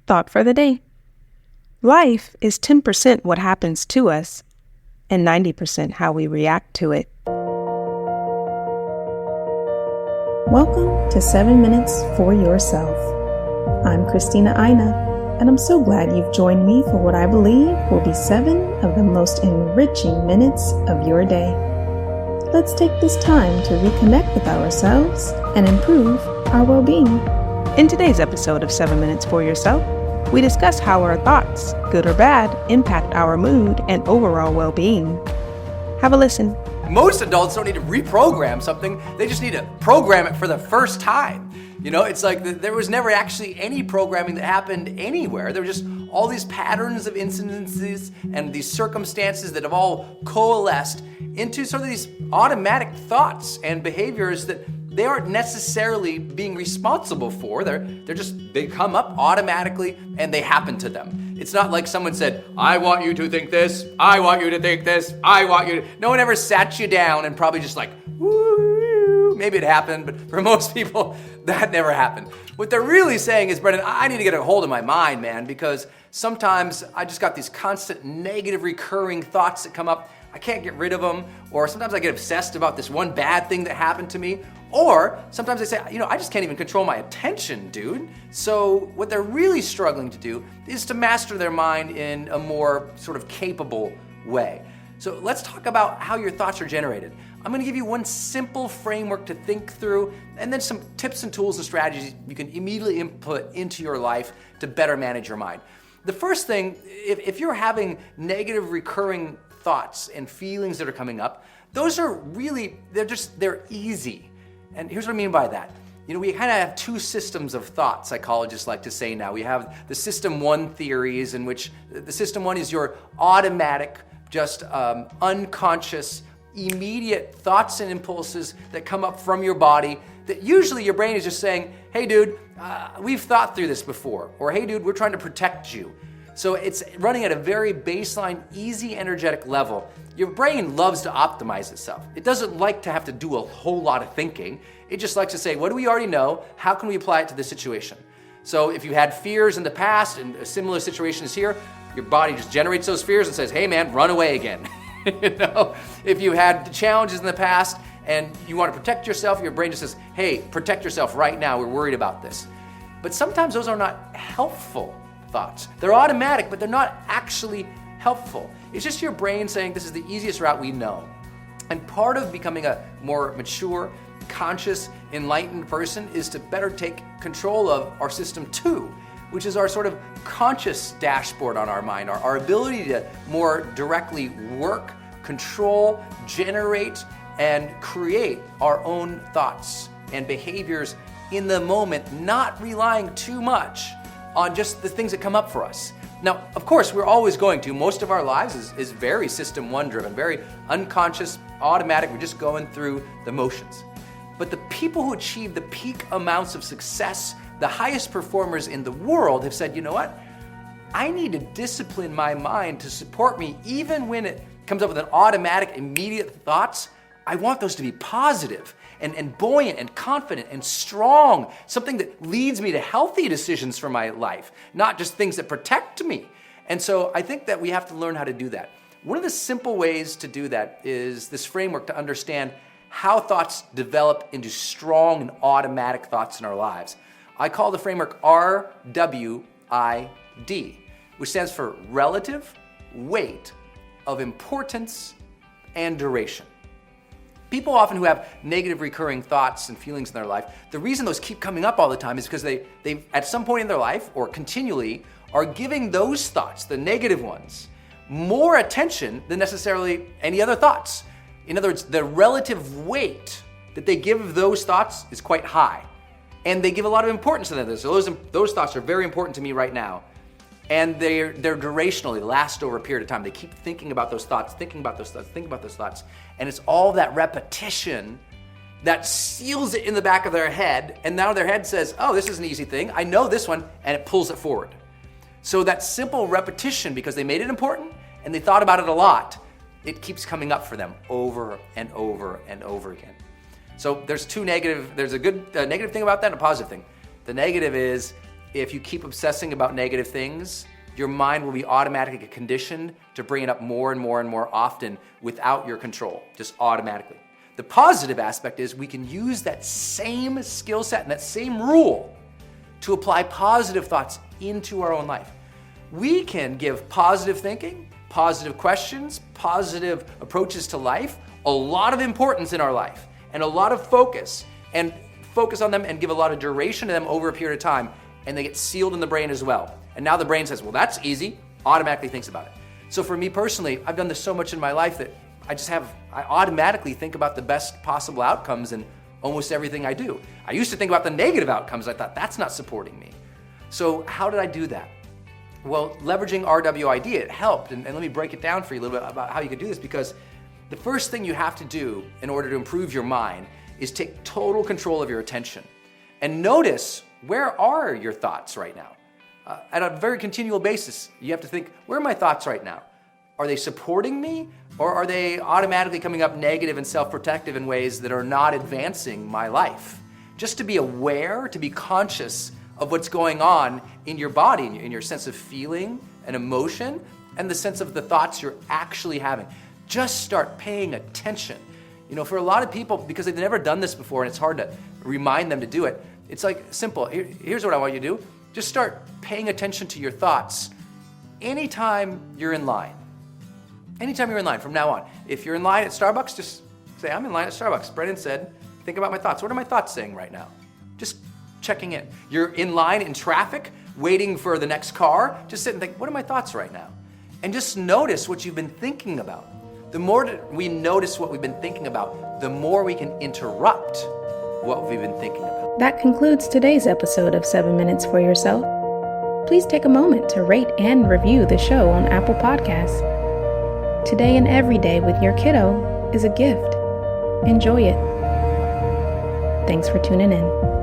Thought for the day. Life is 10% what happens to us and 90% how we react to it. Welcome to 7 Minutes for Yourself. I'm Christina Aina, and I'm so glad you've joined me for what I believe will be 7 of the most enriching minutes of your day. Let's take this time to reconnect with ourselves and improve our well-being. In today's episode of 7 Minutes for Yourself, we discuss how our thoughts, good or bad, impact our mood and overall well-being. Have a listen. Most adults don't need to reprogram something, they just need to program it for the first time. You know, it's like there was never actually any programming that happened anywhere. There were just all these patterns of incidences and these circumstances that have all coalesced into sort of these automatic thoughts and behaviors that they aren't necessarily being responsible for. They come up automatically and they happen to them. It's not like someone said, I want you to think this, I want you to think this, I want you to... No one ever sat you down and probably just like, woo, maybe it happened, but for most people, that never happened. What they're really saying is, Brendan, I need to get a hold of my mind, man, because sometimes I just got these constant negative recurring thoughts that come up. I can't get rid of them, or sometimes I get obsessed about this one bad thing that happened to me, or sometimes they say, I just can't even control my attention, dude. So what they're really struggling to do is to master their mind in a more sort of capable way. So let's talk about how your thoughts are generated. I'm gonna give you one simple framework to think through, and then some tips and tools and strategies you can immediately input into your life to better manage your mind. The first thing, if you're having negative recurring thoughts and feelings that are coming up, those are really, they're easy. And here's what I mean by that. We kind of have two systems of thought, psychologists like to say now. We have the system one theories, in which the system one is your automatic, just unconscious, immediate thoughts and impulses that come up from your body that usually your brain is just saying, hey dude, we've thought through this before, or hey dude, we're trying to protect you. So it's running at a very baseline, easy, energetic level. Your brain loves to optimize itself. It doesn't like to have to do a whole lot of thinking. It just likes to say, what do we already know? How can we apply it to this situation? So if you had fears in the past and a similar situation is here, your body just generates those fears and says, hey man, run away again. If you had challenges in the past and you want to protect yourself, your brain just says, hey, protect yourself right now, we're worried about this. But sometimes those are not helpful thoughts. They're automatic, but they're not actually helpful. It's just your brain saying this is the easiest route we know. And part of becoming a more mature, conscious, enlightened person is to better take control of our system two, which is our sort of conscious dashboard on our mind, our ability to more directly work, control, generate, and create our own thoughts and behaviors in the moment, not relying too much on just the things that come up for us. Now, of course, we're always going to. Most of our lives is very system one driven, very unconscious, automatic. We're just going through the motions. But the people who achieve the peak amounts of success, the highest performers in the world, have said, you know what? I need to discipline my mind to support me even when it comes up with an automatic, immediate thoughts. I want those to be positive and buoyant and confident and strong, something that leads me to healthy decisions for my life, not just things that protect me. And so I think that we have to learn how to do that. One of the simple ways to do that is this framework to understand how thoughts develop into strong and automatic thoughts in our lives. I call the framework RWID, which stands for relative, weight, of importance, and duration. People often who have negative recurring thoughts and feelings in their life, the reason those keep coming up all the time is because they at some point in their life or continually are giving those thoughts, the negative ones, more attention than necessarily any other thoughts. In other words, the relative weight that they give those thoughts is quite high. And they give a lot of importance to them. So those thoughts are very important to me right now. And they're durational, they last over a period of time. They keep thinking about those thoughts, thinking about those thoughts, thinking about those thoughts. And it's all that repetition that seals it in the back of their head. And now their head says, oh, this is an easy thing. I know this one, and it pulls it forward. So that simple repetition, because they made it important and they thought about it a lot, it keeps coming up for them over and over and over again. So there's a good negative thing about that and a positive thing. The negative is if you keep obsessing about negative things, your mind will be automatically conditioned to bring it up more and more and more often without your control, just automatically. The positive aspect is we can use that same skill set and that same rule to apply positive thoughts into our own life. We can give positive thinking, positive questions, positive approaches to life a lot of importance in our life and a lot of focus on them and give a lot of duration to them over a period of time, and they get sealed in the brain as well. And now the brain says, well, that's easy, automatically thinks about it. So for me personally, I've done this so much in my life that I automatically think about the best possible outcomes in almost everything I do. I used to think about the negative outcomes. I thought, that's not supporting me. So how did I do that? Well, leveraging RWID, it helped. And let me break it down for you a little bit about how you could do this, because the first thing you have to do in order to improve your mind is take total control of your attention. And notice, where are your thoughts right now? At a very continual basis, you have to think, where are my thoughts right now? Are they supporting me, or are they automatically coming up negative and self-protective in ways that are not advancing my life? Just to be aware, to be conscious of what's going on in your body, in your sense of feeling and emotion, and the sense of the thoughts you're actually having. Just start paying attention. For a lot of people, because they've never done this before and it's hard to remind them to do it, it's like simple. Here's what I want you to do. Just start paying attention to your thoughts anytime you're in line. Anytime you're in line from now on. If you're in line at Starbucks, just say, I'm in line at Starbucks. Brendan said, think about my thoughts. What are my thoughts saying right now? Just checking in. You're in line in traffic, waiting for the next car. Just sit and think, what are my thoughts right now? And just notice what you've been thinking about. The more we notice what we've been thinking about, the more we can interrupt what we've been thinking about. That concludes today's episode of 7 Minutes for Yourself. Please take a moment to rate and review the show on Apple Podcasts. Today and every day with your kiddo is a gift. Enjoy it. Thanks for tuning in.